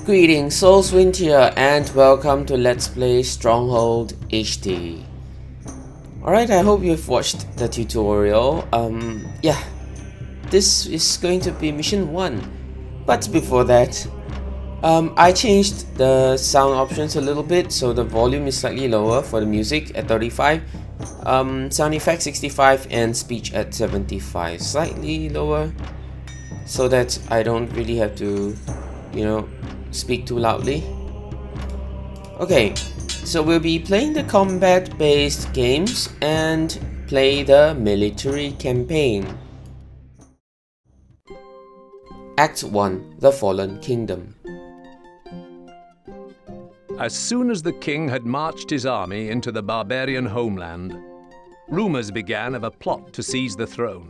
Greetings, Soulswind here, and welcome to Let's Play Stronghold HD. Alright, I hope you've watched the tutorial. This is going to be mission 1. But before that, I changed the sound options a little bit, so the volume is slightly lower for the music at 35, sound effects 65, and speech at 75, slightly lower, so that I don't really have to, speak too loudly. Okay, so we'll be playing the combat-based games and play the military campaign. Act 1, The Fallen Kingdom. As soon as the king had marched his army into the barbarian homeland, rumors began of a plot to seize the throne.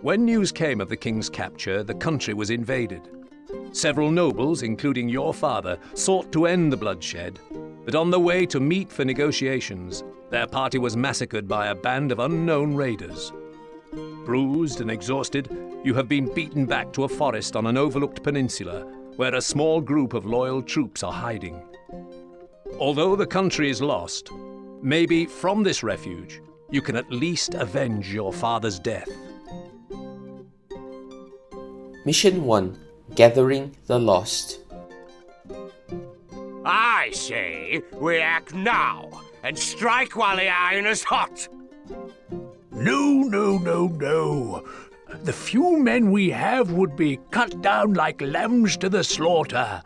When news came of the king's capture, the country was invaded. Several nobles, including your father, sought to end the bloodshed, but on the way to meet for negotiations, their party was massacred by a band of unknown raiders. Bruised and exhausted, you have been beaten back to a forest on an overlooked peninsula, where a small group of loyal troops are hiding. Although the country is lost, maybe from this refuge, you can at least avenge your father's death. Mission 1. Gathering the Lost. I say we act now and strike while the iron is hot. No. The few men we have would be cut down like lambs to the slaughter.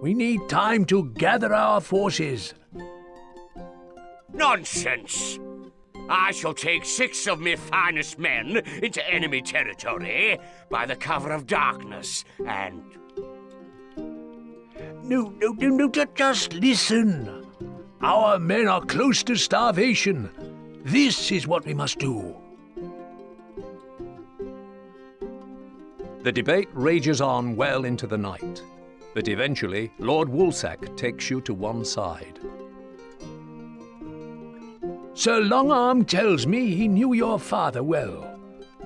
We need time to gather our forces. Nonsense! I shall take 6 of my finest men into enemy territory by the cover of darkness and... No, just listen. Our men are close to starvation. This is what we must do. The debate rages on well into the night, but eventually Lord Woolsack takes you to one side. Sir Longarm tells me he knew your father well,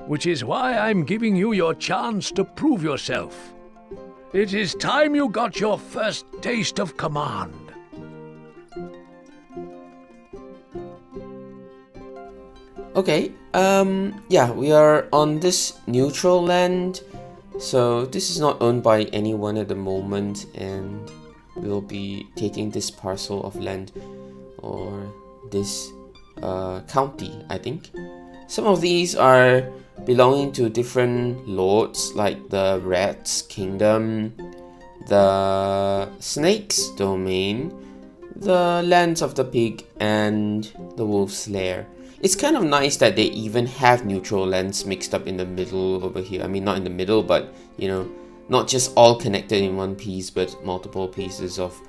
which is why I'm giving you your chance to prove yourself. It is time you got your first taste of command. Okay, we are on this neutral land, so this is not owned by anyone at the moment, and we'll be taking this parcel of land, or this county, I think. Some of these are belonging to different lords, like the Rat's Kingdom, the Snake's Domain, the Lands of the Pig, and the Wolf's Lair. It's kind of nice that they even have neutral lands mixed up in the middle over here. I mean, not in the middle, but, not just all connected in one piece, but multiple pieces of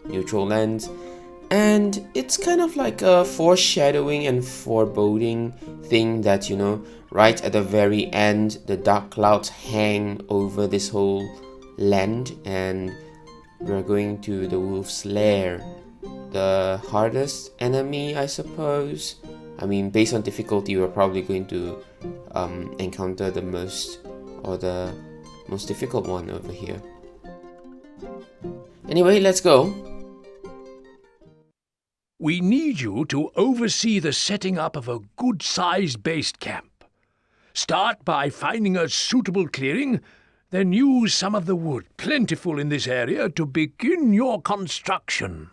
neutral lands. And it's kind of like a foreshadowing and foreboding thing that, right at the very end, the dark clouds hang over this whole land, and we're going to the Wolf's Lair. The hardest enemy, I suppose. I mean, based on difficulty, we're probably going to encounter the most difficult one over here. Anyway, let's go. We need you to oversee the setting up of a good-sized base camp. Start by finding a suitable clearing, then use some of the wood plentiful in this area to begin your construction.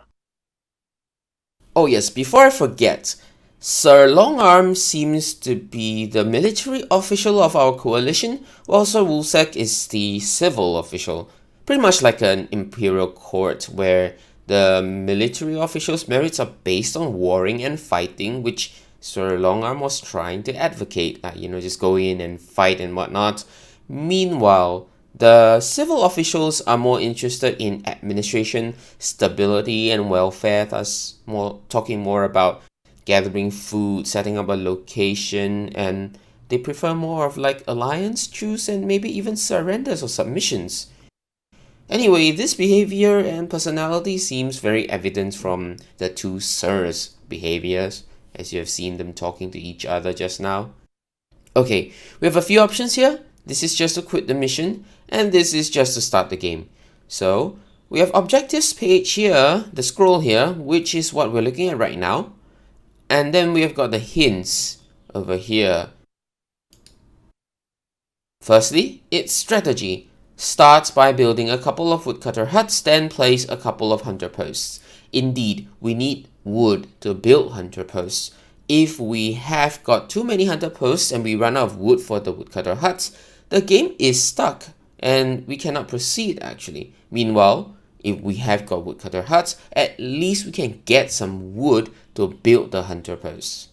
Oh yes, before I forget, Sir Longarm seems to be the military official of our coalition, while Sir Woolsack is the civil official. Pretty much like an imperial court, where the military officials' merits are based on warring and fighting, which Sir Longarm was trying to advocate, just go in and fight and whatnot. Meanwhile, the civil officials are more interested in administration, stability, and welfare, thus talking more about gathering food, setting up a location, and they prefer more of like alliance, truce, and maybe even surrenders or submissions. Anyway, this behavior and personality seems very evident from the two sirs' behaviors, as you have seen them talking to each other just now. Okay, we have a few options here. This is just to quit the mission, and this is just to start the game. So we have objectives page here, the scroll here, which is what we're looking at right now. And then we have got the hints over here. Firstly, its strategy. Start by building a couple of woodcutter huts, then place a couple of hunter posts. Indeed, we need wood to build hunter posts. If we have got too many hunter posts and we run out of wood for the woodcutter huts, the game is stuck and we cannot proceed actually. Meanwhile, if we have got woodcutter huts, at least we can get some wood to build the hunter posts.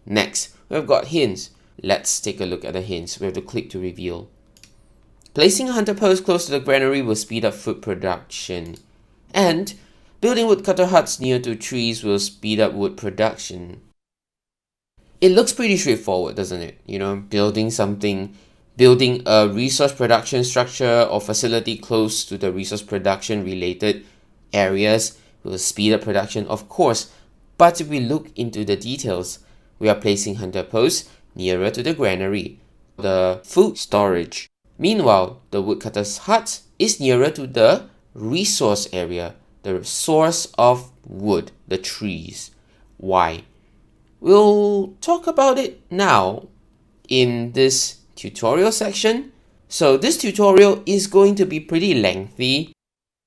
Next, we've got hints. Let's take a look at the hints. We have to click to reveal. Placing a hunter post close to the granary will speed up food production. And building woodcutter huts near to trees will speed up wood production. It looks pretty straightforward, doesn't it? Building a resource production structure or facility close to the resource production related areas will speed up production, of course. But if we look into the details, we are placing hunter posts nearer to the granary, the food storage. Meanwhile, the woodcutter's hut is nearer to the resource area, the source of wood, the trees. Why? We'll talk about it now in this tutorial section. So this tutorial is going to be pretty lengthy.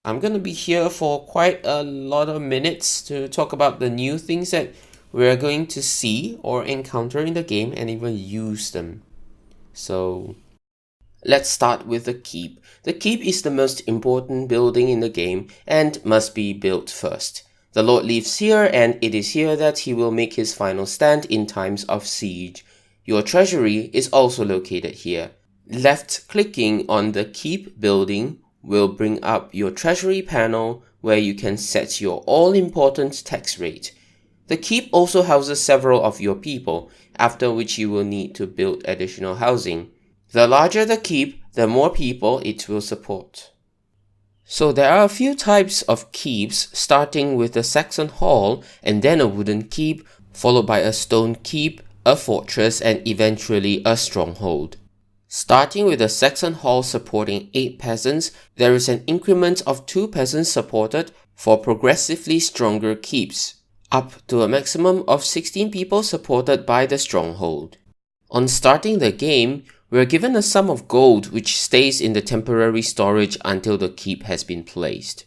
I'm going to be here for quite a lot of minutes to talk about the new things that we're going to see or encounter in the game and even use them. So let's start with the keep. The keep is the most important building in the game and must be built first. The Lord lives here, and it is here that he will make his final stand in times of siege. Your treasury is also located here. Left-clicking on the keep building will bring up your treasury panel where you can set your all-important tax rate. The keep also houses several of your people, after which you will need to build additional housing. The larger the keep, the more people it will support. So there are a few types of keeps, starting with the Saxon Hall and then a wooden keep, followed by a stone keep, a fortress, and eventually a stronghold. Starting with the Saxon Hall supporting 8 peasants, there is an increment of 2 peasants supported for progressively stronger keeps, up to a maximum of 16 people supported by the stronghold. On starting the game, we are given a sum of gold which stays in the temporary storage until the keep has been placed.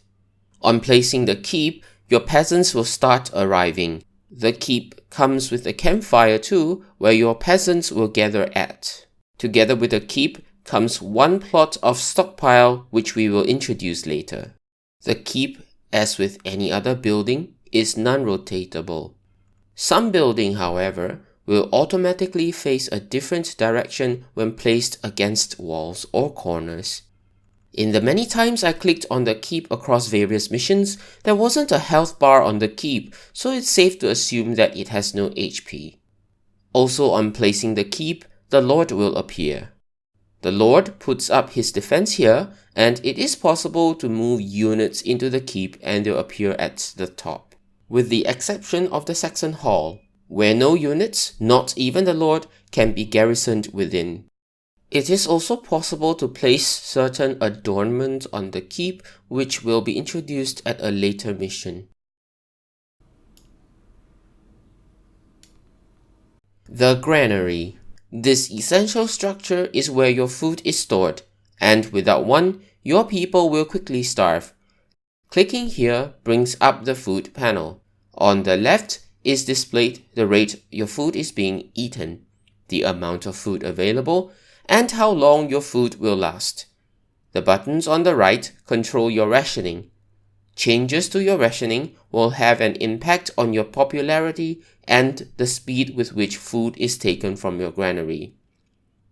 On placing the keep, your peasants will start arriving. The keep comes with a campfire too, where your peasants will gather at. Together with the keep comes one plot of stockpile which we will introduce later. The keep, as with any other building, is non-rotatable. Some building, however, will automatically face a different direction when placed against walls or corners. In the many times I clicked on the keep across various missions, there wasn't a health bar on the keep, so it's safe to assume that it has no HP. Also, on placing the keep, the Lord will appear. The Lord puts up his defense here, and it is possible to move units into the keep and they'll appear at the top. With the exception of the Saxon Hall, where no units, not even the Lord, can be garrisoned within. It is also possible to place certain adornments on the keep, which will be introduced at a later mission. The granary. This essential structure is where your food is stored, and without one, your people will quickly starve. Clicking here brings up the food panel. On the left is displayed the rate your food is being eaten, the amount of food available, and how long your food will last. The buttons on the right control your rationing. Changes to your rationing will have an impact on your popularity and the speed with which food is taken from your granary.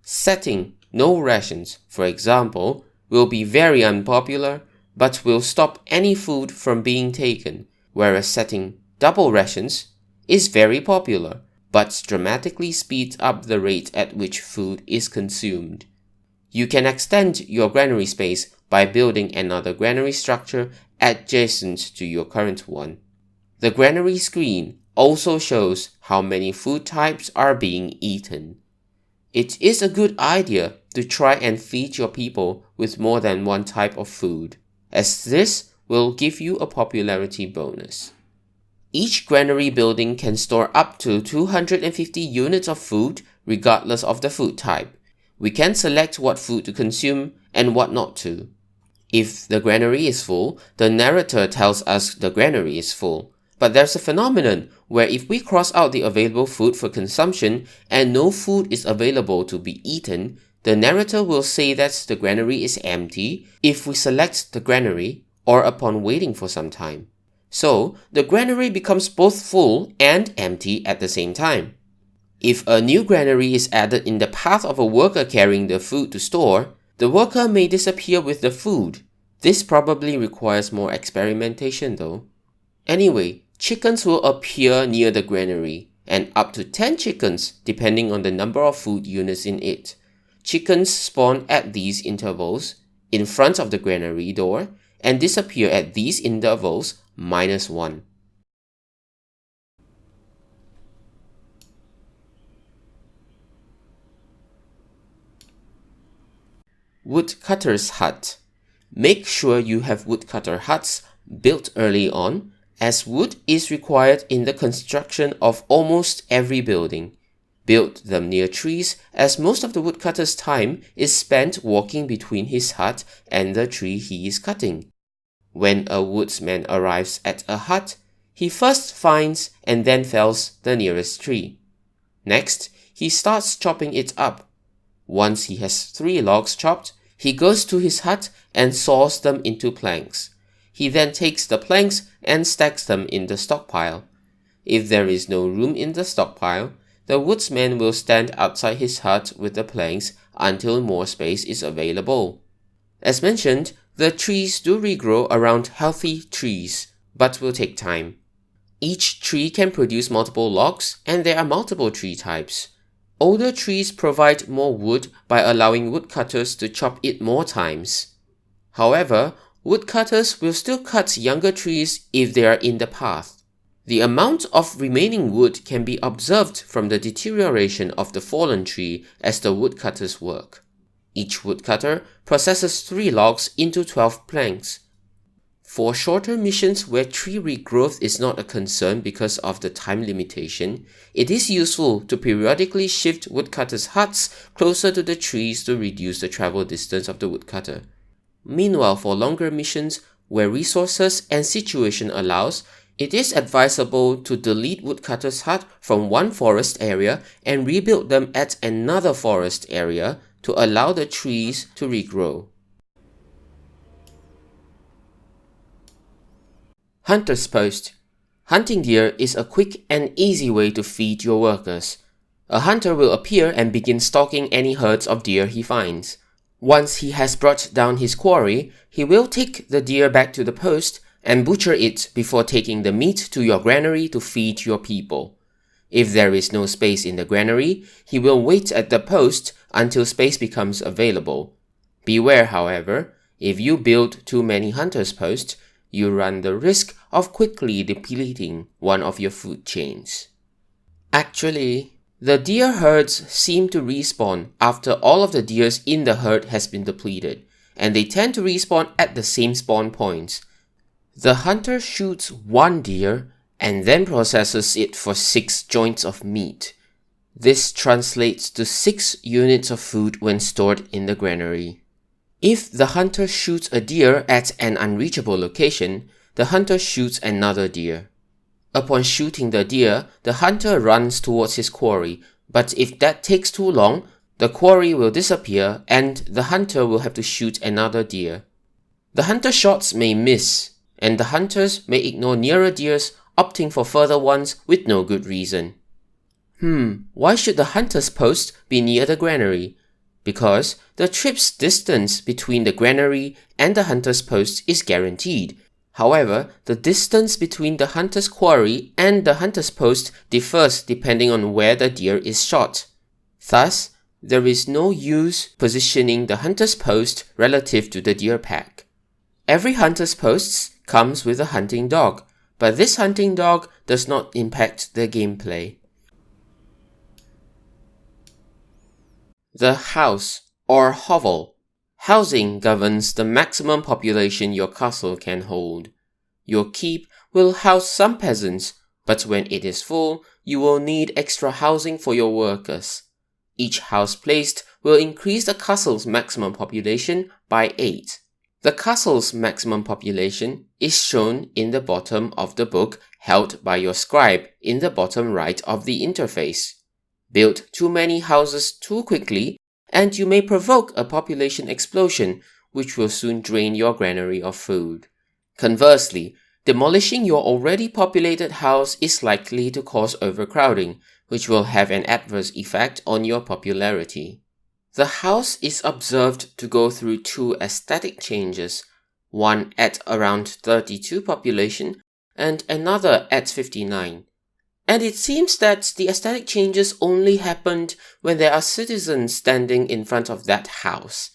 Setting no rations, for example, will be very unpopular, but will stop any food from being taken, whereas setting double rations is very popular, but dramatically speeds up the rate at which food is consumed. You can extend your granary space by building another granary structure adjacent to your current one. The granary screen also shows how many food types are being eaten. It is a good idea to try and feed your people with more than one type of food, as this will give you a popularity bonus. Each granary building can store up to 250 units of food regardless of the food type. We can select what food to consume and what not to. If the granary is full, the narrator tells us the granary is full. But there's a phenomenon where if we cross out the available food for consumption and no food is available to be eaten, the narrator will say that the granary is empty if we select the granary or upon waiting for some time. So, the granary becomes both full and empty at the same time. If a new granary is added in the path of a worker carrying the food to store, the worker may disappear with the food. This probably requires more experimentation though. Anyway, chickens will appear near the granary, and up to 10 chickens depending on the number of food units in it. Chickens spawn at these intervals in front of the granary door and disappear at these intervals -1. Woodcutter's hut. Make sure you have woodcutter huts built early on, as wood is required in the construction of almost every building. Build them near trees, as most of the woodcutter's time is spent walking between his hut and the tree he is cutting. When a woodsman arrives at a hut, he first finds and then fells the nearest tree. Next, he starts chopping it up. Once he has 3 logs chopped, he goes to his hut and saws them into planks. He then takes the planks and stacks them in the stockpile. If there is no room in the stockpile, the woodsman will stand outside his hut with the planks until more space is available. As mentioned, the trees do regrow around healthy trees, but will take time. Each tree can produce multiple logs, and there are multiple tree types. Older trees provide more wood by allowing woodcutters to chop it more times. However, woodcutters will still cut younger trees if they are in the path. The amount of remaining wood can be observed from the deterioration of the fallen tree as the woodcutters work. Each woodcutter processes 3 logs into 12 planks. For shorter missions where tree regrowth is not a concern because of the time limitation, it is useful to periodically shift woodcutters' huts closer to the trees to reduce the travel distance of the woodcutter. Meanwhile, for longer missions where resources and situation allows, it is advisable to delete woodcutters' hut from one forest area and rebuild them at another forest area to allow the trees to regrow. Hunter's Post. Hunting deer is a quick and easy way to feed your workers. A hunter will appear and begin stalking any herds of deer he finds. Once he has brought down his quarry, he will take the deer back to the post and butcher it before taking the meat to your granary to feed your people. If there is no space in the granary, he will wait at the post until space becomes available. Beware, however, if you build too many hunter's posts, you run the risk of quickly depleting one of your food chains. Actually, the deer herds seem to respawn after all of the deers in the herd has been depleted, and they tend to respawn at the same spawn points. The hunter shoots 1 deer and then processes it for 6 joints of meat. This translates to 6 units of food when stored in the granary. If the hunter shoots a deer at an unreachable location, the hunter shoots another deer. Upon shooting the deer, the hunter runs towards his quarry, but if that takes too long, the quarry will disappear and the hunter will have to shoot another deer. The hunter shots may miss, and the hunters may ignore nearer deers, opting for further ones with no good reason. Why should the hunter's post be near the granary? Because the trip's distance between the granary and the hunter's post is guaranteed. However, the distance between the hunter's quarry and the hunter's post differs depending on where the deer is shot. Thus, there is no use positioning the hunter's post relative to the deer pack. Every hunter's post comes with a hunting dog, but this hunting dog does not impact the gameplay. The house, or hovel. Housing governs the maximum population your castle can hold. Your keep will house some peasants, but when it is full, you will need extra housing for your workers. Each house placed will increase the castle's maximum population by 8. The castle's maximum population is shown in the bottom of the book held by your scribe in the bottom right of the interface. Build too many houses too quickly, and you may provoke a population explosion, which will soon drain your granary of food. Conversely, demolishing your already populated house is likely to cause overcrowding, which will have an adverse effect on your popularity. The house is observed to go through 2 aesthetic changes, one at around 32 population and another at 59. And it seems that the aesthetic changes only happened when there are citizens standing in front of that house.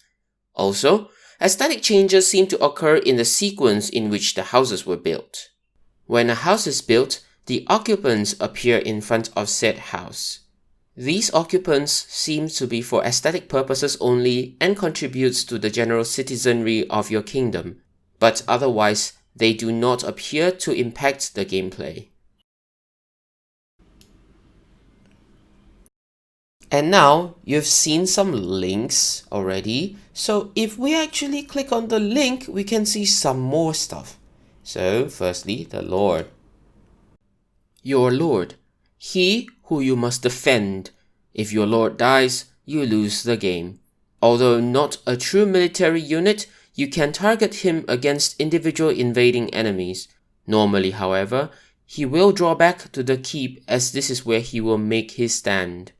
Also, aesthetic changes seem to occur in the sequence in which the houses were built. When a house is built, the occupants appear in front of said house. These occupants seem to be for aesthetic purposes only and contributes to the general citizenry of your kingdom, but otherwise they do not appear to impact the gameplay. And now you've seen some links already, so if we actually click on the link, we can see some more stuff. So firstly, the Lord. Your Lord, he who you must defend. If your Lord dies, you lose the game. Although not a true military unit, you can target him against individual invading enemies. Normally, however, he will draw back to the keep as this is where he will make his stand.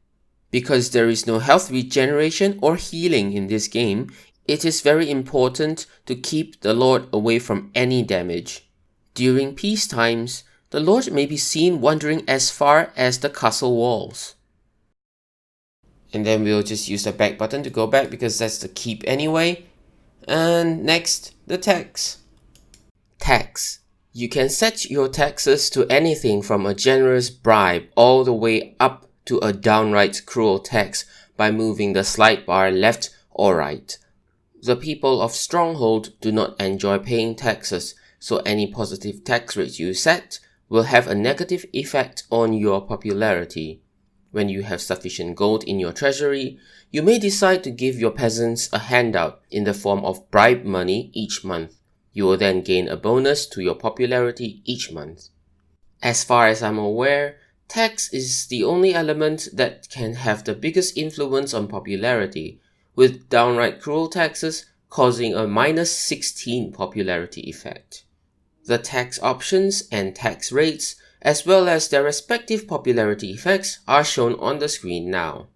Because there is no health regeneration or healing in this game, it is very important to keep the Lord away from any damage. During peace times, the Lord may be seen wandering as far as the castle walls. And then we'll just use the back button to go back because that's the keep anyway. And next, the tax. Tax. You can set your taxes to anything from a generous bribe all the way up to a downright cruel tax by moving the slide bar left or right. The people of Stronghold do not enjoy paying taxes, so any positive tax rate you set will have a negative effect on your popularity. When you have sufficient gold in your treasury, you may decide to give your peasants a handout in the form of bribe money each month. You will then gain a bonus to your popularity each month. As far as I'm aware, tax is the only element that can have the biggest influence on popularity, with downright cruel taxes causing a -16 popularity effect. The tax options and tax rates, as well as their respective popularity effects, are shown on the screen now.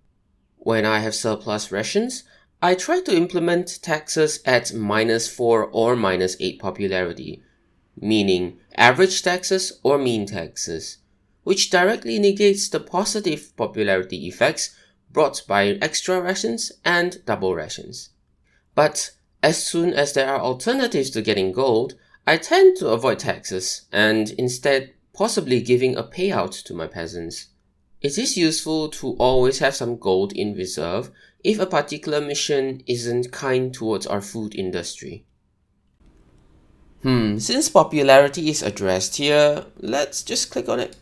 When I have surplus rations, I try to implement taxes at -4 or -8 popularity, meaning average taxes or mean taxes, which directly negates the positive popularity effects brought by extra rations and double rations. But as soon as there are alternatives to getting gold, I tend to avoid taxes and instead possibly giving a payout to my peasants. It is useful to always have some gold in reserve if a particular mission isn't kind towards our food industry. Since popularity is addressed here, let's just click on it.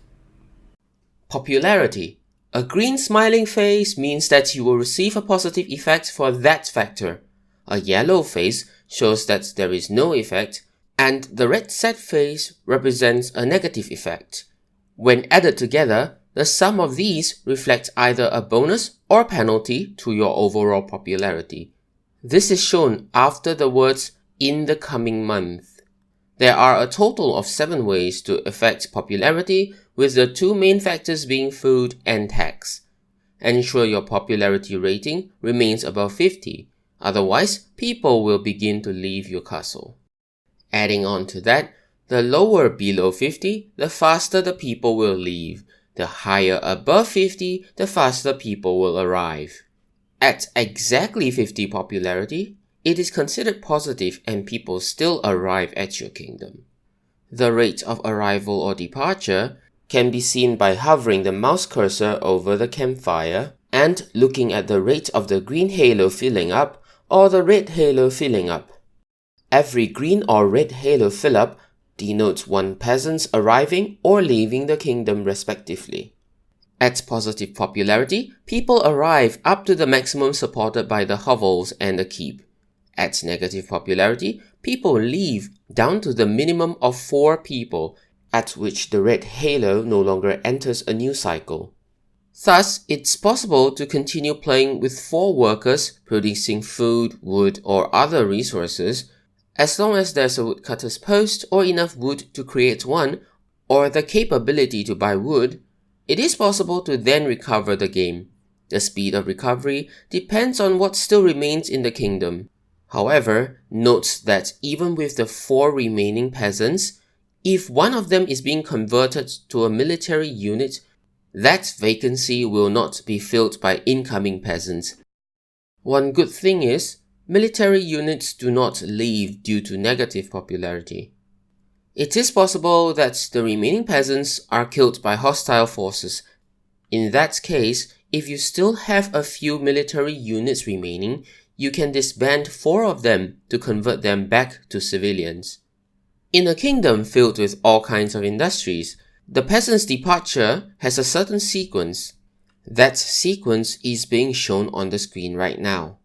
Popularity. A green smiling face means that you will receive a positive effect for that factor. A yellow face shows that there is no effect, and the red sad face represents a negative effect. When added together, the sum of these reflects either a bonus or penalty to your overall popularity. This is shown after the words "in the coming month." There are a total of 7 ways to affect popularity, with the 2 main factors being food and tax. Ensure your popularity rating remains above 50, otherwise people will begin to leave your castle. Adding on to that, the lower below 50, the faster the people will leave. The higher above 50, the faster people will arrive. At exactly 50 popularity, it is considered positive and people still arrive at your kingdom. The rate of arrival or departure can be seen by hovering the mouse cursor over the campfire and looking at the rate of the green halo filling up, or the red halo filling up. Every green or red halo fill up denotes one peasant arriving or leaving the kingdom respectively. At positive popularity, people arrive up to the maximum supported by the hovels and the keep. At negative popularity, people leave down to the minimum of 4 people, at which the red halo no longer enters a new cycle. Thus, it's possible to continue playing with 4 workers producing food, wood, or other resources, as long as there's a woodcutter's post or enough wood to create one, or the capability to buy wood. It is possible to then recover the game. The speed of recovery depends on what still remains in the kingdom. However, note that even with the 4 remaining peasants, if one of them is being converted to a military unit, that vacancy will not be filled by incoming peasants. One good thing is, military units do not leave due to negative popularity. It is possible that the remaining peasants are killed by hostile forces. In that case, if you still have a few military units remaining, you can disband 4 of them to convert them back to civilians. In a kingdom filled with all kinds of industries, the peasant's departure has a certain sequence. That sequence is being shown on the screen right now.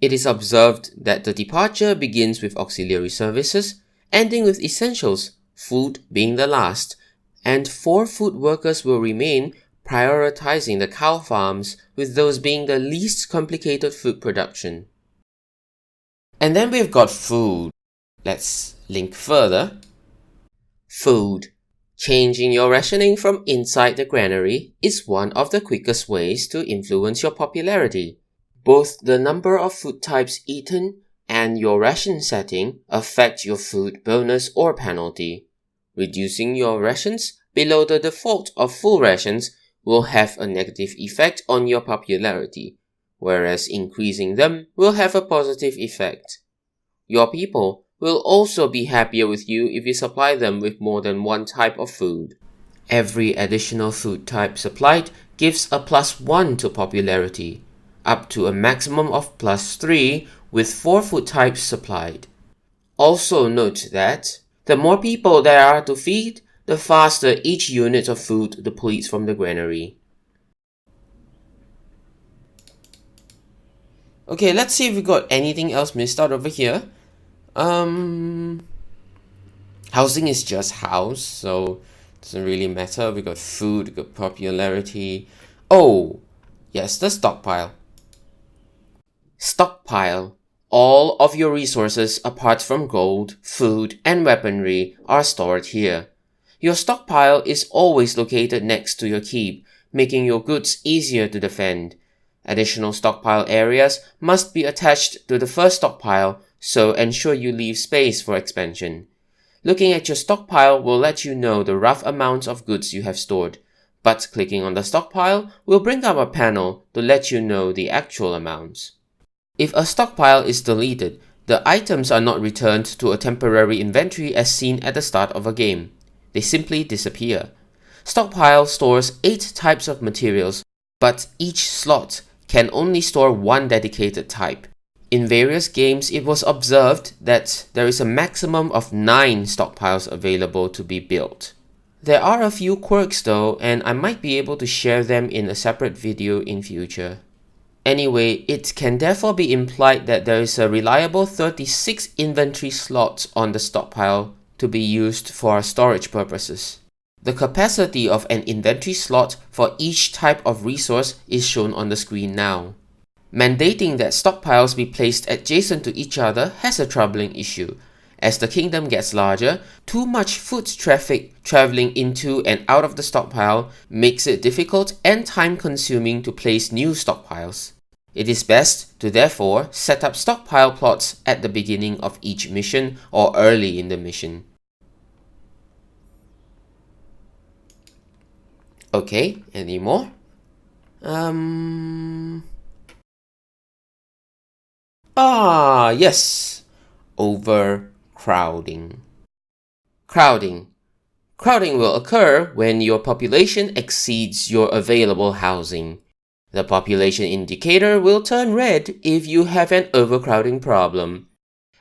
It is observed that the departure begins with auxiliary services, ending with essentials, food being the last, and 4 food workers will remain, prioritizing the cow farms, with those being the least complicated food production. And then we've got food. Let's link further. Food. Changing your rationing from inside the granary is one of the quickest ways to influence your popularity. Both the number of food types eaten and your ration setting affect your food bonus or penalty. Reducing your rations below the default of full rations will have a negative effect on your popularity, whereas increasing them will have a positive effect. Your people will also be happier with you if you supply them with more than one type of food. Every additional food type supplied gives a +1 to popularity, up to a maximum of +3 with 4 food types supplied. Also note that the more people there are to feed, the faster each unit of food depletes from the granary. Okay, let's see if we got anything else missed out over here. Housing is just house, so it doesn't really matter. We got food, we got popularity. Oh, yes, the stockpile. Stockpile. All of your resources apart from gold, food, and weaponry are stored here. Your stockpile is always located next to your keep, making your goods easier to defend. Additional stockpile areas must be attached to the first stockpile, so ensure you leave space for expansion. Looking at your stockpile will let you know the rough amounts of goods you have stored, but clicking on the stockpile will bring up a panel to let you know the actual amounts. If a stockpile is deleted, the items are not returned to a temporary inventory as seen at the start of a game. They simply disappear. Stockpile stores 8 types of materials, but each slot can only store one dedicated type. In various games, it was observed that there is a maximum of 9 stockpiles available to be built. There are a few quirks though, and I might be able to share them in a separate video in future. Anyway, it can therefore be implied that there is a reliable 36 inventory slots on the stockpile to be used for storage purposes. The capacity of an inventory slot for each type of resource is shown on the screen now. Mandating that stockpiles be placed adjacent to each other has a troubling issue. As the kingdom gets larger, too much foot traffic traveling into and out of the stockpile makes it difficult and time-consuming to place new stockpiles. It is best to therefore set up stockpile plots at the beginning of each mission or early in the mission. Okay, any more? Yes. Overcrowding. Crowding. Crowding will occur when your population exceeds your available housing. The population indicator will turn red if you have an overcrowding problem.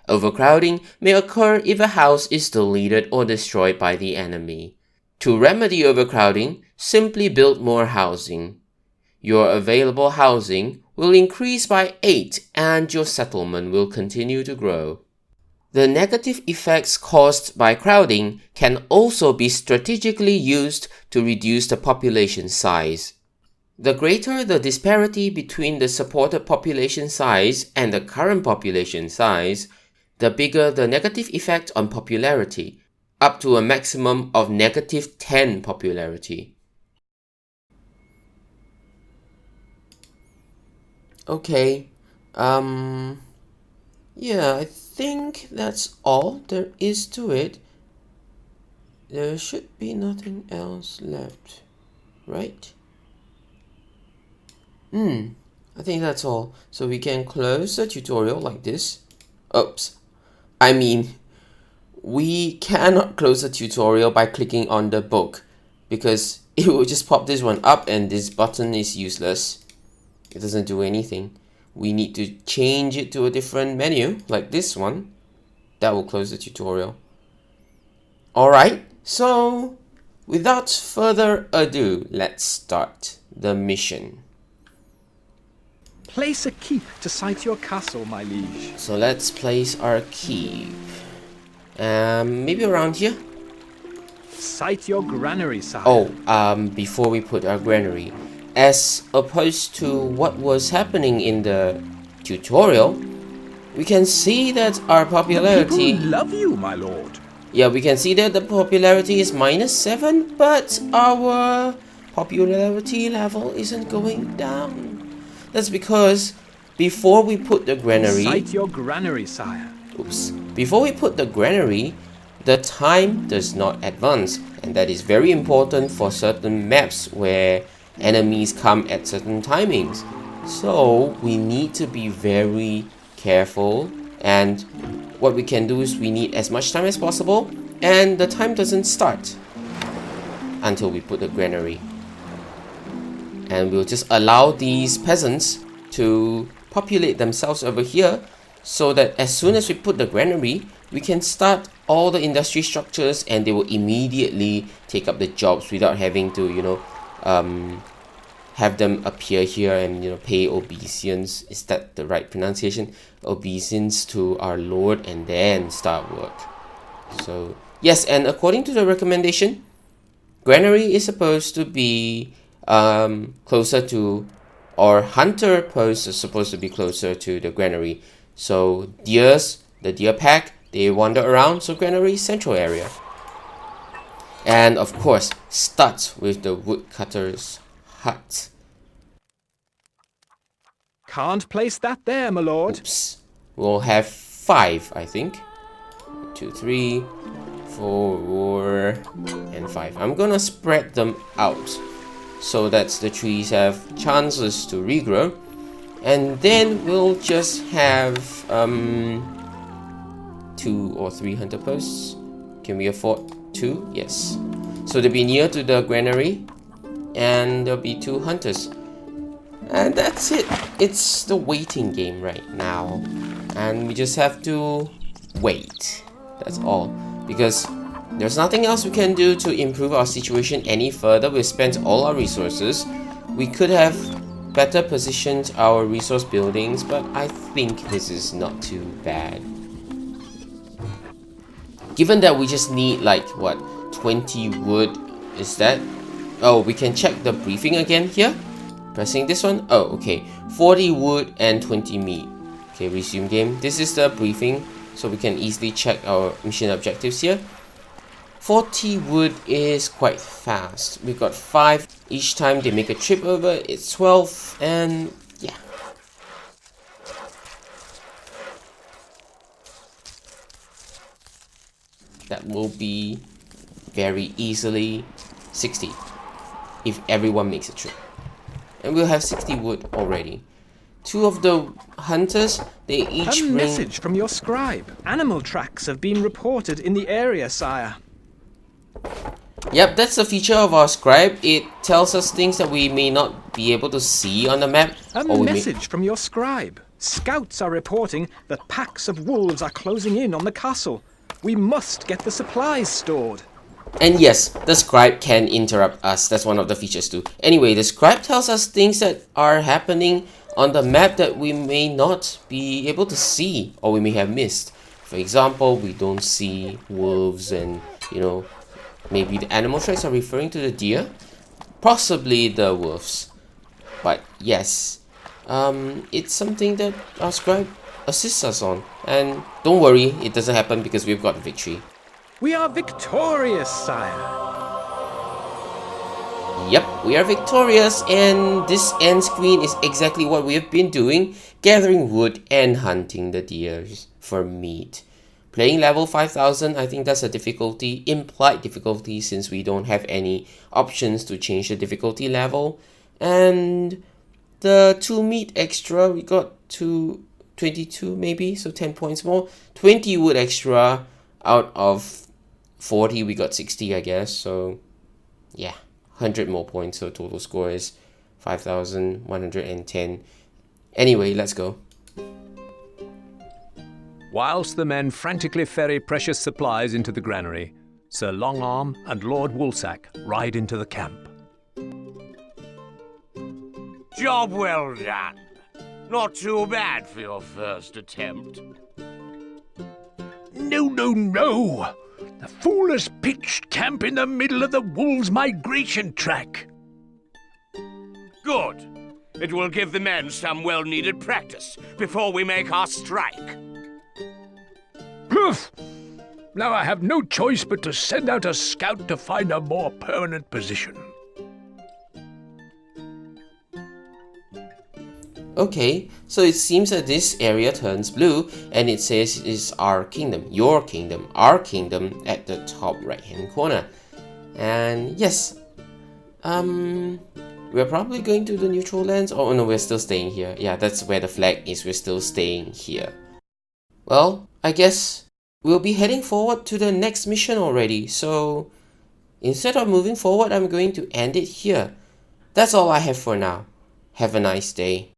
Overcrowding may occur if a house is deleted or destroyed by the enemy. To remedy overcrowding, simply build more housing. Your available housing will increase by 8 and your settlement will continue to grow. The negative effects caused by crowding can also be strategically used to reduce the population size. The greater the disparity between the supported population size and the current population size, the bigger the negative effect on popularity, up to a maximum of negative 10 popularity. Okay, yeah, I think that's all there is to it. There should be nothing else left, right? I think that's all. So we can close the tutorial like this. Oops. I mean, we cannot close the tutorial by clicking on the book because it will just pop this one up and this button is useless. It doesn't do anything. We need to change it to a different menu like this one. That will close the tutorial. Alright, so without further ado, let's start the mission. Place a keep to site your castle, my liege. So let's place our keep. Maybe around here? Site your granary, sire. Oh, before we put our granary, as opposed to what was happening in the tutorial, we can see that our popularity... People love you, my lord. Yeah, we can see that the popularity is -7, but our popularity level isn't going down. That's because before we put the granary... Site your granary, sire. Oops. Before we put the granary, the time does not advance, and that is very important for certain maps where enemies come at certain timings. So we need to be very careful, and what we can do is we need as much time as possible, and the time doesn't start until we put the granary. And we'll just allow these peasants to populate themselves over here so that as soon as we put the granary, we can start all the industry structures and they will immediately take up the jobs without having to, have them appear here and, pay obeisance. Is that the right pronunciation? Obeisance to our lord and then start work. So, yes, and according to the recommendation, granary is supposed to be closer to, or hunter posts are supposed to be closer to the granary. So the deer pack, they wander around, so granary central area. And of course, start with the woodcutter's hut. Can't place that there, my lord. Oops. We'll have 5, I think. 1, 2, 3, 4, and 5. I'm gonna spread them out so that the trees have chances to regrow, and then we'll just have 2 or 3 hunter posts. Can we afford 2? Yes. So they'll be near to the granary, and there'll be 2 hunters, and that's it. It's the waiting game right now, and we just have to wait. That's all, because there's nothing else we can do to improve our situation any further. We've spent all our resources. We could have better positioned our resource buildings, but I think this is not too bad. Given that we just need like, what, 20 wood, is that? Oh, we can check the briefing again here. Pressing this one. Oh, okay. 40 wood and 20 meat. Okay, resume game. This is the briefing, so we can easily check our mission objectives here. 40 wood is quite fast. We got 5 each time they make a trip over. It's 12, and yeah. That will be very easily 60 if everyone makes a trip. And we'll have 60 wood already. 2 of the hunters, they each A bring... message from your scribe. Animal tracks have been reported in the area, sire. Yep, that's the feature of our scribe. It tells us things that we may not be able to see on the map. A or we message from your scribe. Scouts are reporting that packs of wolves are closing in on the castle. We must get the supplies stored. And yes, the scribe can interrupt us. That's one of the features too. Anyway, the scribe tells us things that are happening on the map that we may not be able to see or we may have missed. For example, we don't see wolves and, you know, maybe the animal tracks are referring to the deer. Possibly the wolves. But yes, it's something that our scribe assists us on. And don't worry, it doesn't happen because we've got victory. We are victorious, sire. Yep, we are victorious, and this end screen is exactly what we have been doing, gathering wood and hunting the deers for meat. Playing level 5000, I think that's a difficulty, implied difficulty, since we don't have any options to change the difficulty level. And the 2 meat extra, we got to 22 maybe, so 10 points more. 20 wood extra out of 40, we got 60, I guess, so yeah. 100 more points, so total score is 5,110. Anyway, let's go. Whilst the men frantically ferry precious supplies into the granary, Sir Longarm and Lord Woolsack ride into the camp. Job well done. Not too bad for your first attempt. No, no, no! The fool has pitched camp in the middle of the wolves' migration track. Good. It will give the men some well-needed practice before we make our strike. Poof! Now I have no choice but to send out a scout to find a more permanent position. Okay, so it seems that this area turns blue and it says it's our kingdom, your kingdom, our kingdom at the top right hand corner. And yes, we're probably going to the neutral lands. Oh no, we're still staying here. Yeah, that's where the flag is, we're still staying here. Well, I guess we'll be heading forward to the next mission already, so instead of moving forward, I'm going to end it here. That's all I have for now. Have a nice day.